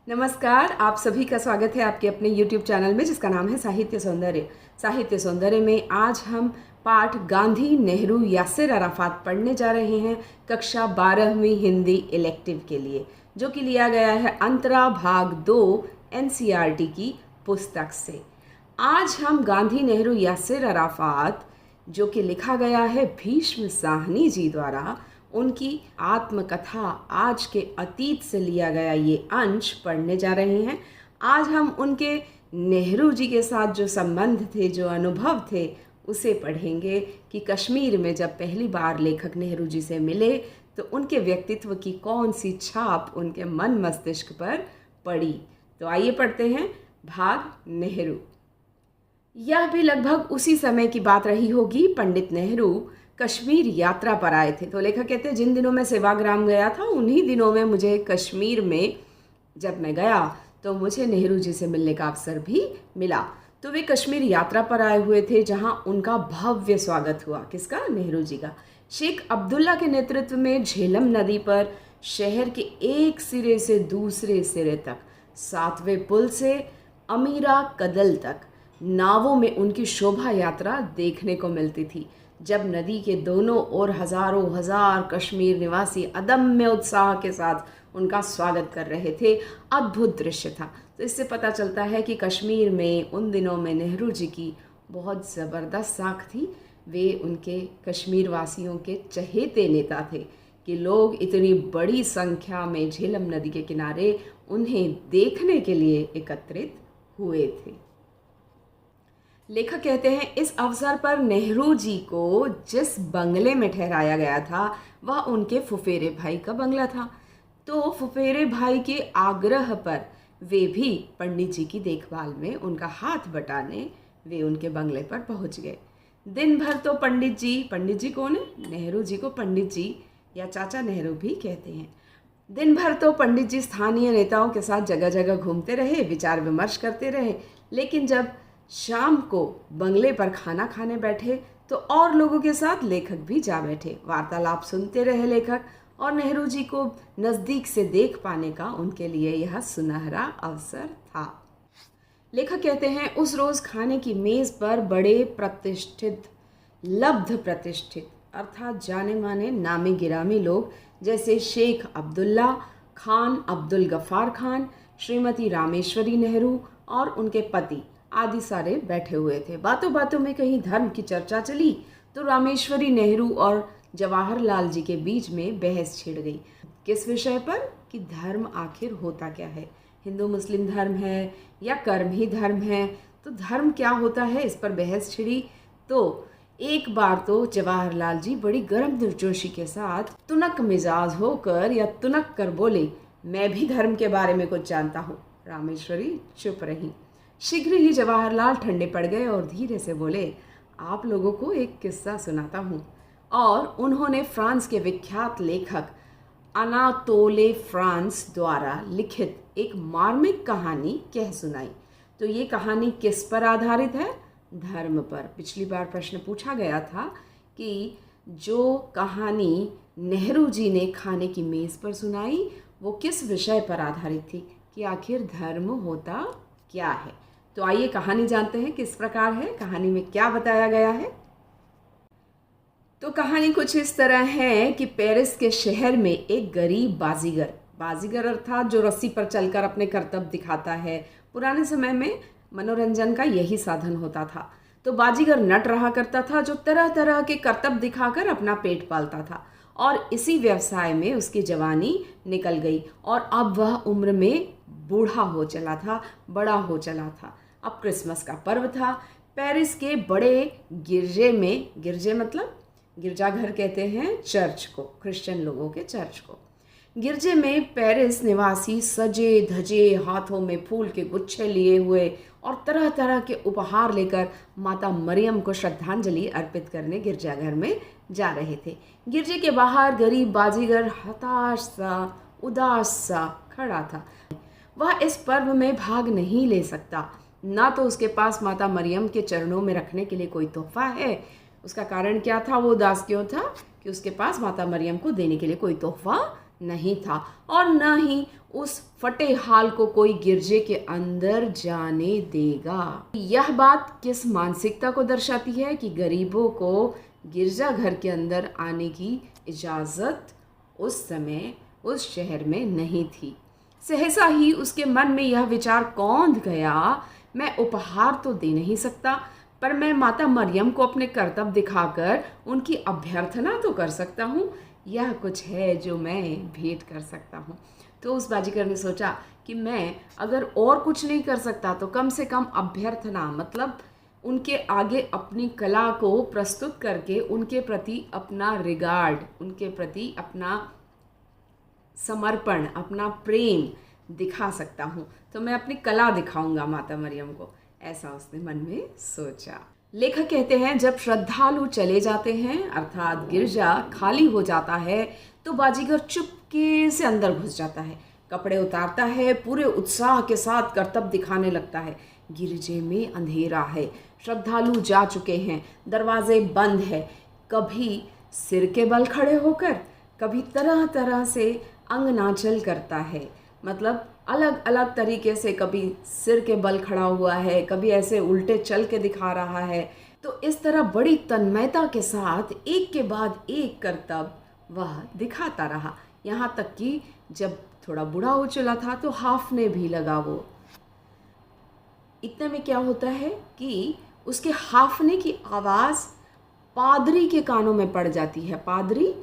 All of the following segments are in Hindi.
नमस्कार, आप सभी का स्वागत है आपके अपने YouTube चैनल में जिसका नाम है साहित्य सौंदर्य। साहित्य सौंदर्य में आज हम पाठ गांधी, नेहरू, यासिर अराफात पढ़ने जा रहे हैं कक्षा 12वीं हिंदी इलेक्टिव के लिए, जो कि लिया गया है अंतरा भाग 2 NCERT की पुस्तक से। आज हम गांधी, नेहरू, यासिर अराफात, जो कि लिखा गया है भीष्म साहनी जी द्वारा, उनकी आत्मकथा आज के अतीत से लिया गया ये अंश पढ़ने जा रहे हैं। आज हम उनके नेहरू जी के साथ जो संबंध थे, जो अनुभव थे, उसे पढ़ेंगे कि कश्मीर में जब पहली बार लेखक नेहरू जी से मिले तो उनके व्यक्तित्व की कौन सी छाप उनके मन मस्तिष्क पर पड़ी। तो आइए पढ़ते हैं भाग नेहरू। यह भी लगभग उसी समय की बात रही होगी। पंडित नेहरू कश्मीर यात्रा पर आए थे। तो लेखक कहते हैं जिन दिनों में सेवाग्राम गया था उन्हीं दिनों में मुझे कश्मीर में जब मैं गया तो मुझे नेहरू जी से मिलने का अवसर भी मिला। तो वे कश्मीर यात्रा पर आए हुए थे जहां उनका भव्य स्वागत हुआ। किसका? नेहरू जी का। शेख अब्दुल्ला के नेतृत्व में झेलम नदी पर शहर के एक सिरे से दूसरे सिरे तक, 7वें पुल से अमीरा कदल तक नावों में उनकी शोभा यात्रा देखने को मिलती थी। जब नदी के दोनों ओर हजारों हजार कश्मीर निवासी अदम्य उत्साह के साथ उनका स्वागत कर रहे थे, अद्भुत दृश्य था। तो इससे पता चलता है कि कश्मीर में उन दिनों में नेहरू जी की बहुत ज़बरदस्त साख थी। वे उनके कश्मीर वासियों के चहेते नेता थे कि लोग इतनी बड़ी संख्या में झेलम नदी के किनारे उन्हें देखने के लिए एकत्रित हुए थे। लेखक कहते हैं इस अवसर पर नेहरू जी को जिस बंगले में ठहराया गया था वह उनके फुफेरे भाई का बंगला था। तो फुफेरे भाई के आग्रह पर वे भी पंडित जी की देखभाल में उनका हाथ बटाने वे उनके बंगले पर पहुंच गए। दिन भर तो पंडित जी कौन है? नेहरू जी को पंडित जी या चाचा नेहरू भी कहते हैं। दिन भर तो पंडित जी स्थानीय नेताओं के साथ जगह जगह घूमते रहे, विचार विमर्श करते रहे। लेकिन जब शाम को बंगले पर खाना खाने बैठे तो और लोगों के साथ लेखक भी जा बैठे। वार्तालाप सुनते रहे लेखक, और नेहरू जी को नज़दीक से देख पाने का उनके लिए यह सुनहरा अवसर था। लेखक कहते हैं उस रोज़ खाने की मेज़ पर बड़े प्रतिष्ठित, लब्ध प्रतिष्ठित अर्थात जाने माने नामी गिरामी लोग जैसे शेख अब्दुल्ला खान, अब्दुल गफ्फार खान, श्रीमती रामेश्वरी नेहरू और उनके पति आदि सारे बैठे हुए थे। बातों बातों में कहीं धर्म की चर्चा चली तो रामेश्वरी नेहरू और जवाहरलाल जी के बीच में बहस छिड़ गई। किस विषय पर? कि धर्म आखिर होता क्या है? हिंदू मुस्लिम धर्म है या कर्म ही धर्म है? तो धर्म क्या होता है, इस पर बहस छिड़ी। तो एक बार तो जवाहरलाल जी बड़ी गर्म दिलजोशी के साथ तुनक मिजाज होकर या तुनक कर बोले, मैं भी धर्म के बारे में कुछ जानता हूँ। रामेश्वरी चुप रही। शीघ्र ही जवाहरलाल ठंडे पड़ गए और धीरे से बोले, आप लोगों को एक किस्सा सुनाता हूँ। और उन्होंने फ्रांस के विख्यात लेखक अनातोले फ्रांस द्वारा लिखित एक मार्मिक कहानी कह सुनाई। तो ये कहानी किस पर आधारित है? धर्म पर। पिछली बार प्रश्न पूछा गया था कि जो कहानी नेहरू जी ने खाने की मेज़ पर सुनाई वो किस विषय पर आधारित थी, कि आखिर धर्म होता क्या है। तो आइए कहानी जानते हैं किस प्रकार है, कहानी में क्या बताया गया है। तो कहानी कुछ इस तरह है कि पेरिस के शहर में एक गरीब बाजीगर अर्थात जो रस्सी पर चलकर अपने करतब दिखाता है। पुराने समय में मनोरंजन का यही साधन होता था। तो बाजीगर नट रहा करता था जो तरह तरह के करतब दिखाकर अपना पेट पालता था, और इसी व्यवसाय में उसकी जवानी निकल गई और अब वह उम्र में बूढ़ा हो चला था, बड़ा हो चला था। अब क्रिसमस का पर्व था। पेरिस के बड़े गिरजे में, गिरजे मतलब गिरजाघर कहते हैं चर्च को, क्रिश्चियन लोगों के चर्च को। गिरजे में पेरिस निवासी सजे धजे, हाथों में फूल के गुच्छे लिए हुए और तरह तरह के उपहार लेकर माता मरियम को श्रद्धांजलि अर्पित करने गिरजाघर में जा रहे थे। गिरजे के बाहर गरीब बाजीगर हताश सा, उदास सा खड़ा था। वह इस पर्व में भाग नहीं ले सकता। ना तो उसके पास माता मरियम के चरणों में रखने के लिए कोई तोहफा है। उसका कारण क्या था? वो उदास क्यों था? कि उसके पास माता मरियम को देने के लिए कोई तोहफा नहीं था और न ही उस फटे हाल को कोई गिरजे के अंदर जाने देगा। यह बात किस मानसिकता को दर्शाती है कि गरीबों को गिरजा घर के अंदर आने की इजाज़त उस समय उस शहर में नहीं थी। सहसा ही उसके मन में यह विचार कौंध गया, मैं उपहार तो दे नहीं सकता, पर मैं माता मरियम को अपने करतब दिखाकर उनकी अभ्यर्थना तो कर सकता हूँ। यह कुछ है जो मैं भेंट कर सकता हूँ। तो उस बाजीगर ने सोचा कि मैं अगर और कुछ नहीं कर सकता तो कम से कम अभ्यर्थना, मतलब उनके आगे अपनी कला को प्रस्तुत करके उनके प्रति अपना रिगार्ड, उनके प्रति अपना समर्पण, अपना प्रेम दिखा सकता हूँ। तो मैं अपनी कला दिखाऊंगा माता मरियम को, ऐसा उसने मन में सोचा। लेखक कहते हैं जब श्रद्धालु चले जाते हैं अर्थात गिरजा खाली हो जाता है तो बाजीगर चुपके से अंदर घुस जाता है, कपड़े उतारता है, पूरे उत्साह के साथ करतब दिखाने लगता है। गिरजे में अंधेरा है, श्रद्धालु जा चुके हैं, दरवाजे बंद है। कभी सिर के बल खड़े होकर, कभी तरह तरह से अंगनाचल करता है, मतलब अलग अलग तरीके से, कभी सिर के बल खड़ा हुआ है, कभी ऐसे उल्टे चल के दिखा रहा है। तो इस तरह बड़ी तन्मयता के साथ एक के बाद एक करतब वह दिखाता रहा, यहाँ तक कि जब थोड़ा बूढ़ा हो चला था तो हाफने भी लगा वो। इतने में क्या होता है कि उसके हाफने की आवाज़ पादरी के कानों में पड़ जाती है। पादरी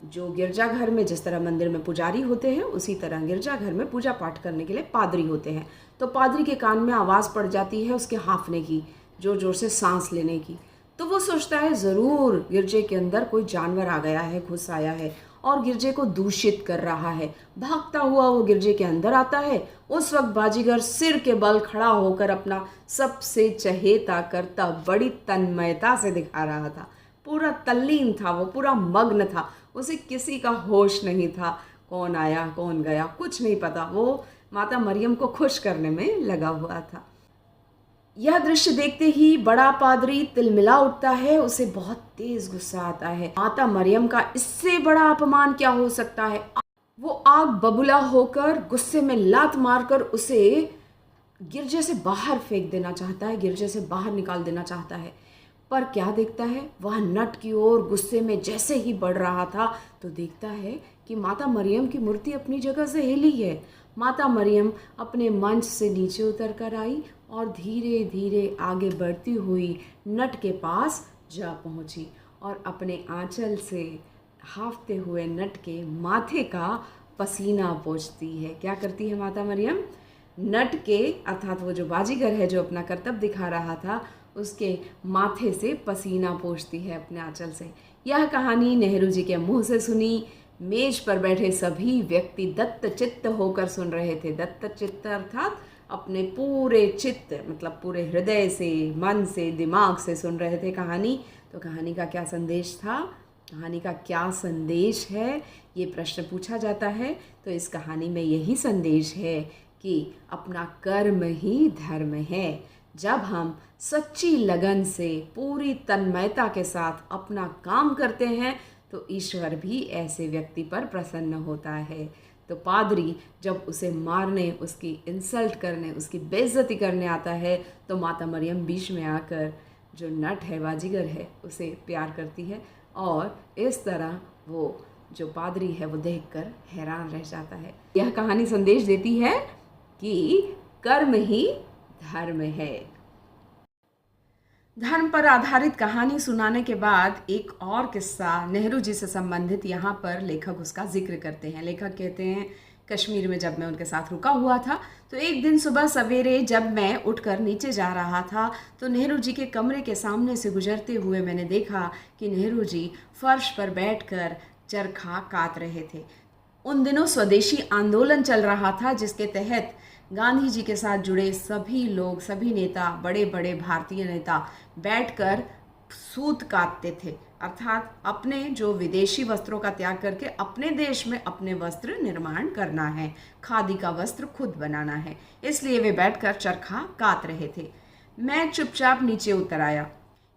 जो गिरजाघर में, जिस तरह मंदिर में पुजारी होते हैं उसी तरह गिरजाघर में पूजा पाठ करने के लिए पादरी होते हैं। तो पादरी के कान में आवाज़ पड़ जाती है उसके हाफने की, जोर जोर से सांस लेने की। तो वो सोचता है ज़रूर गिरजे के अंदर कोई जानवर आ गया है, घुस आया है और गिरजे को दूषित कर रहा है। भागता हुआ वो गिरजे के अंदर आता है। उस वक्त बाजीगर सिर के बल खड़ा होकर अपना सबसे चहेता करतब बड़ी तन्मयता से दिखा रहा था। पूरा तल्लीन था वो, पूरा मग्न था, उसे किसी का होश नहीं था, कौन आया कौन गया कुछ नहीं पता। वो माता मरियम को खुश करने में लगा हुआ था। यह दृश्य देखते ही बड़ा पादरी तिलमिला उठता है, उसे बहुत तेज गुस्सा आता है। माता मरियम का इससे बड़ा अपमान क्या हो सकता है। वो आग बबूला होकर गुस्से में लात मारकर उसे गिरजे से बाहर फेंक देना चाहता है, गिरजे से बाहर निकाल देना चाहता है। पर क्या देखता है, वह नट की ओर गुस्से में जैसे ही बढ़ रहा था तो देखता है कि माता मरियम की मूर्ति अपनी जगह से हिली है। माता मरियम अपने मंच से नीचे उतर कर आई और धीरे धीरे आगे बढ़ती हुई नट के पास जा पहुंची और अपने आंचल से हाफते हुए नट के माथे का पसीना पोंछती है। क्या करती है माता मरियम? नट के अर्थात वो जो बाजीगर है जो अपना करतब दिखा रहा था उसके माथे से पसीना पोंछती है अपने आंचल से। यह कहानी नेहरू जी के मुंह से सुनी। मेज पर बैठे सभी व्यक्ति दत्त चित्त होकर सुन रहे थे। दत्त चित्त अर्थात अपने पूरे चित्त, मतलब पूरे हृदय से, मन से, दिमाग से सुन रहे थे कहानी। तो कहानी का क्या संदेश था, कहानी का क्या संदेश है, ये प्रश्न पूछा जाता है। तो इस कहानी में यही संदेश है कि अपना कर्म ही धर्म है। जब हम सच्ची लगन से, पूरी तन्मयता के साथ अपना काम करते हैं तो ईश्वर भी ऐसे व्यक्ति पर प्रसन्न होता है। तो पादरी जब उसे मारने, उसकी इंसल्ट करने, उसकी बेइज्जती करने आता है तो माता मरियम बीच में आकर जो नट है, बाजीगर है, उसे प्यार करती है और इस तरह वो जो पादरी है वो देखकर हैरान रह जाता है। यह कहानी संदेश देती है कि कर्म ही धर्म है। धर्म पर आधारित कहानी सुनाने के बाद एक और किस्सा नेहरू जी से संबंधित यहाँ पर लेखक उसका जिक्र करते हैं। लेखक कहते हैं कश्मीर में जब मैं उनके साथ रुका हुआ था तो एक दिन सुबह सवेरे जब मैं उठकर नीचे जा रहा था तो नेहरू जी के कमरे के सामने से गुजरते हुए मैंने देखा कि नेहरू जी फर्श पर बैठकर चरखा काट रहे थे। उन दिनों स्वदेशी आंदोलन चल रहा था जिसके तहत गांधी जी के साथ जुड़े सभी लोग, सभी नेता, बड़े बड़े भारतीय नेता बैठकर सूत काटते थे, अर्थात अपने जो विदेशी वस्त्रों का त्याग करके अपने देश में अपने वस्त्र निर्माण करना है, खादी का वस्त्र खुद बनाना है, इसलिए वे बैठकर चरखा काट रहे थे। मैं चुपचाप नीचे उतर आया।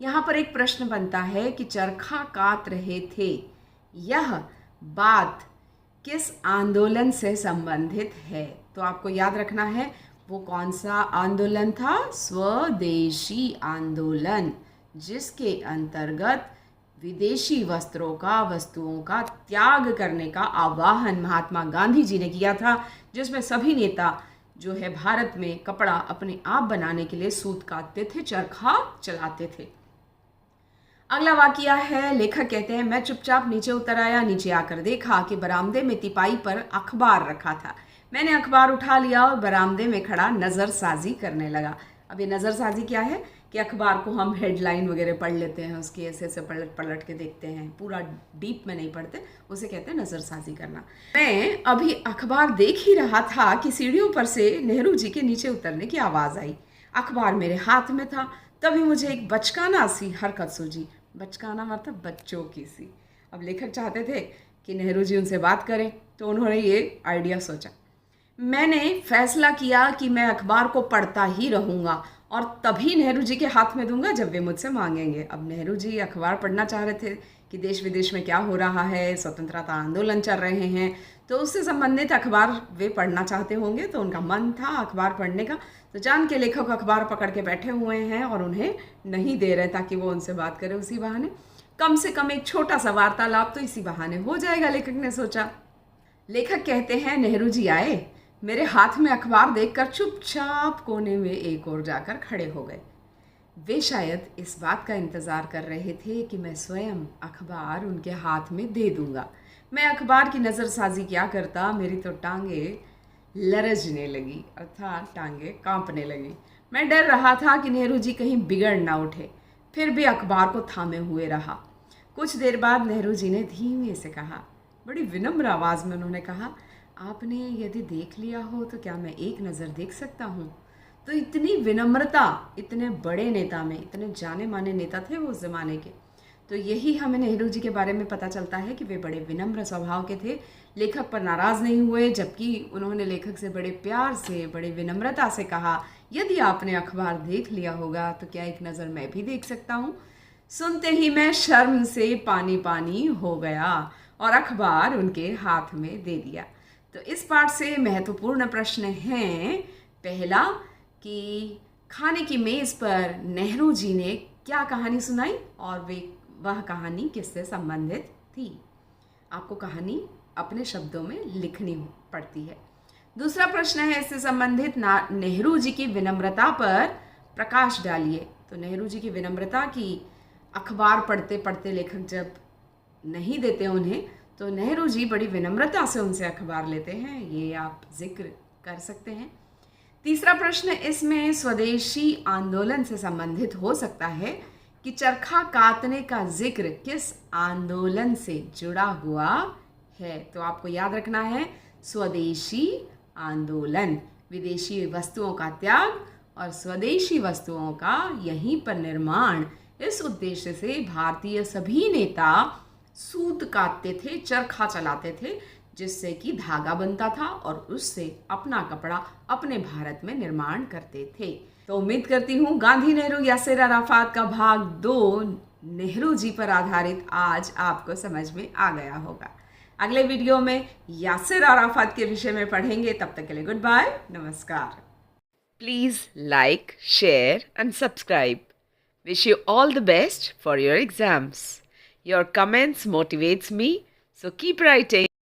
यहाँ पर एक प्रश्न बनता है कि चरखा काट रहे थे, यह बात किस आंदोलन से संबंधित है? तो आपको याद रखना है वो कौन सा आंदोलन था? स्वदेशी आंदोलन, जिसके अंतर्गत विदेशी वस्तुओं का त्याग करने का आह्वान महात्मा गांधी जी ने किया था, जिसमें सभी नेता जो है भारत में कपड़ा अपने आप बनाने के लिए सूत काटते थे, चरखा चलाते थे। अगला वाकया है, लेखक कहते हैं मैं चुपचाप नीचे उतर आया, नीचे आकर देखा कि बरामदे में तिपाई पर अखबार रखा था। मैंने अखबार उठा लिया और बरामदे में खड़ा नज़रसाजी करने लगा। अब ये नज़रसाजी क्या है कि अखबार को हम हेडलाइन वगैरह पढ़ लेते हैं, उसकी ऐसे ऐसे पलट पलट के देखते हैं, पूरा डीप में नहीं पढ़ते, उसे कहते हैं नज़रसाजी करना। मैं अभी अखबार देख ही रहा था कि सीढ़ियों पर से नेहरू जी के नीचे उतरने की आवाज़ आई। अखबार मेरे हाथ में था, तभी मुझे एक बचकाना सी हरकत सूझी। बचकाना मतलब बच्चों की सी। अब लेखक चाहते थे कि नेहरू जी उनसे बात करें, तो उन्होंने ये आइडिया सोचा। मैंने फैसला किया कि मैं अखबार को पढ़ता ही रहूँगा और तभी नेहरू जी के हाथ में दूंगा जब वे मुझसे मांगेंगे। अब नेहरू जी अखबार पढ़ना चाह रहे थे कि देश विदेश में क्या हो रहा है, स्वतंत्रता आंदोलन चल रहे हैं, तो उससे संबंधित अखबार वे पढ़ना चाहते होंगे, तो उनका मन था अखबार पढ़ने का। तो जान के लेखक अखबार पकड़ के बैठे हुए हैं और उन्हें नहीं दे रहे ताकि वो उनसे बात करें। उसी बहाने कम से कम एक छोटा सा वार्तालाप तो इसी बहाने हो जाएगा, लेखक ने सोचा। लेखक कहते हैं नेहरू जी आए, मेरे हाथ में अखबार देखकर चुपचाप कोने में एक ओर जाकर खड़े हो गए। वे शायद इस बात का इंतज़ार कर रहे थे कि मैं स्वयं अखबार उनके हाथ में दे दूंगा। मैं अखबार की नज़रसाजी क्या करता, मेरी तो टांगे लरजने लगी, अर्थात टांगे कांपने लगी। मैं डर रहा था कि नेहरू जी कहीं बिगड़ ना उठे, फिर भी अखबार को थामे हुए रहा। कुछ देर बाद नेहरू जी ने धीमे से कहा, बड़ी विनम्र आवाज़ में उन्होंने कहा, आपने यदि देख लिया हो तो क्या मैं एक नज़र देख सकता हूँ? तो इतनी विनम्रता इतने बड़े नेता में, इतने जाने माने नेता थे वो उस ज़माने के। तो यही हमें नेहरू जी के बारे में पता चलता है कि वे बड़े विनम्र स्वभाव के थे। लेखक पर नाराज़ नहीं हुए, जबकि उन्होंने लेखक से बड़े प्यार से, बड़े विनम्रता से कहा, यदि आपने अखबार देख लिया होगा तो क्या एक नज़र मैं भी देख सकता हूँ? सुनते ही मैं शर्म से पानी पानी हो गया और अखबार उनके हाथ में दे दिया। तो इस पाठ से महत्वपूर्ण प्रश्न हैं। पहला कि खाने की मेज़ पर नेहरू जी ने क्या कहानी सुनाई और वह कहानी किससे संबंधित थी? आपको कहानी अपने शब्दों में लिखनी पड़ती है। दूसरा प्रश्न है इससे संबंधित, नेहरू जी की विनम्रता पर प्रकाश डालिए। तो नेहरू जी की विनम्रता की अखबार पढ़ते पढ़ते लेखक जब नहीं देते उन्हें, तो नेहरू जी बड़ी विनम्रता से उनसे अखबार लेते हैं, ये आप जिक्र कर सकते हैं। तीसरा प्रश्न इसमें स्वदेशी आंदोलन से संबंधित हो सकता है कि चरखा कातने का जिक्र किस आंदोलन से जुड़ा हुआ है? तो आपको याद रखना है स्वदेशी आंदोलन, विदेशी वस्तुओं का त्याग और स्वदेशी वस्तुओं का यहीं पर निर्माण। इस उद्देश्य से भारतीय सभी नेता सूत काटते थे, चरखा चलाते थे, जिससे कि धागा बनता था और उससे अपना कपड़ा अपने भारत में निर्माण करते थे। तो उम्मीद करती हूँ गांधी नेहरू यासिर अराफात का भाग 2 नेहरू जी पर आधारित आज आपको समझ में आ गया होगा। अगले वीडियो में यासिर अराफात के विषय में पढ़ेंगे। तब तक के लिए गुड बाय, नमस्कार। Please like, share and subscribe. Wish you all the best for your exams. Your comments motivates me, so keep writing.